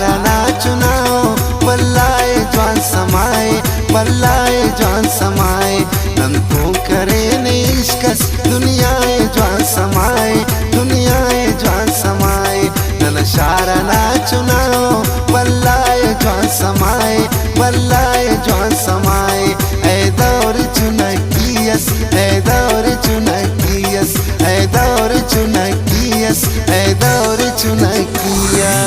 शारा ना चुनाओ बल्लाए जवान समाए बल्लाए जवान समाए नन तो करे ने इश्कस दुनियाए जवान समाए दुनियाए जवान समाए नन शारा ना चुनाओ बल्लाए जवान समाए बल्लाए जवान समाए ऐ दौर चुनकियस ऐ दौर चुनकियस ऐ दौर चुनकियस ऐ दौर चुनकिया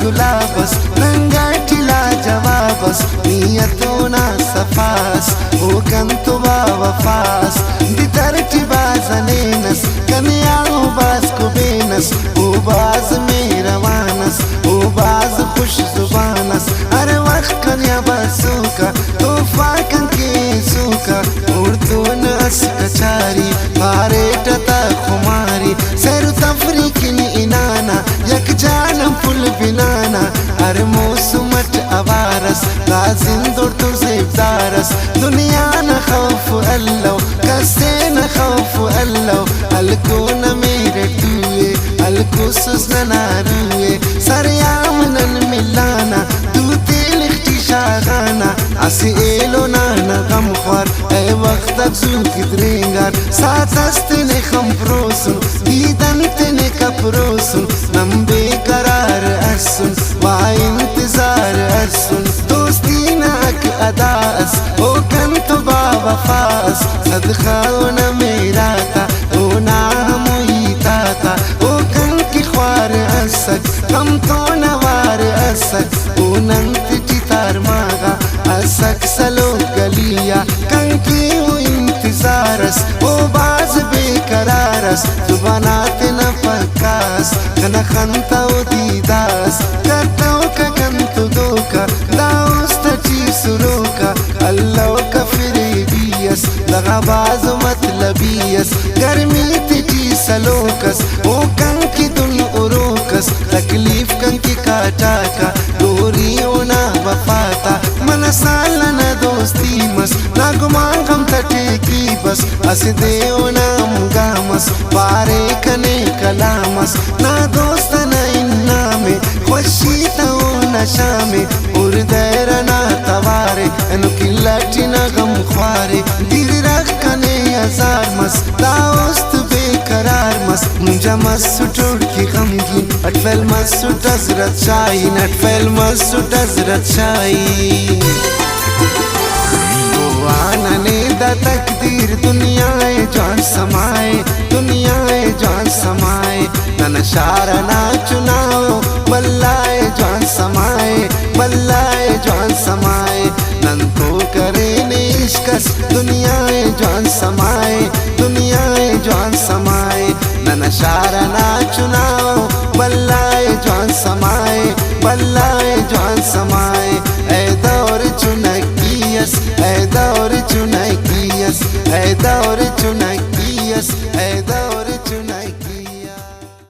गुलाबस रंगा टिला जवाबस नियतो ना सफास ओ कंतु वफास दितरटी बाजनेनस कन्याओ बाज कुबेनस ओ बाज मेरा वानस ओ बाज खुश जुबानस अरे वक्त कन्या बसूका तोहफा कंके सूका उर्दू नस कचारी पारे टता खुमारी सैर तफरीकिन इनाना यक जानम फुल बिनाना अरे मौसमट अवारस लाजिम दूर तो ज़ेबदारस दुनिया न खौफ अल्लाह कसे न खौफ अल्लाह अलको न मेरे टूए अलको सुस्न नारुए सरयाम नन मिलाना दूते लिखती शागाना असी एलो नाना गम ख्वार ऐ वक्त अक्सू किद्रेंगार साथ ने खम प्रोसुन दीदन ने कपरोसुन नम बेकरार अर्सुन वा इंतजार अर्सुन दोस्ती नाक अदास ओ कंतु वफास सदका न मेरा था ओ ना मुईता था ओ कं की ख्वार असक हम तो नवार असक ओ नंत चितार मागा असक सलो गलिया कं की ओ इंतजारस ओ बाज बेकरारस जुबानात न पकास कन खंता ओ दीदास करता का कंतु दोका दाउस्त ची सुरोका अल्लाह का फिरेबियस लगा बाज मतलबियस गर्मी तिची सलोकस ओ कं की दुन उरोकस तकलीफ कं की काटा का दूरी ओना वफाता मन साला न दोस्ती मस ना गुमान कम तटे की बस अस देओ ना मुगामस पारे कने कलामस ना दोस्त न इन्ना में खुशी तो नशा में उर्दैर ना तवारे अनु किल्लाटी ना गम ख्वारे दिल रख कने हजार मस दाउस्त बेकरार मस मुझा मस सुटोड़ की गमगी अटफेल मस सुट हजरत शाही नटफेल मस सुट हजरत शाही आनने दा तकदीर दुनियाए जान समाए दुनियाए जान समाए नन शारा ना चुनाओ बल्लाए जान समाए बल्लाए जान समाए नन तो करे ने इश्कस दुनियाए जान समाए दुनियाए जान समाए नन शारा ना चुनाओ बल्लाए जान समाए बल्ला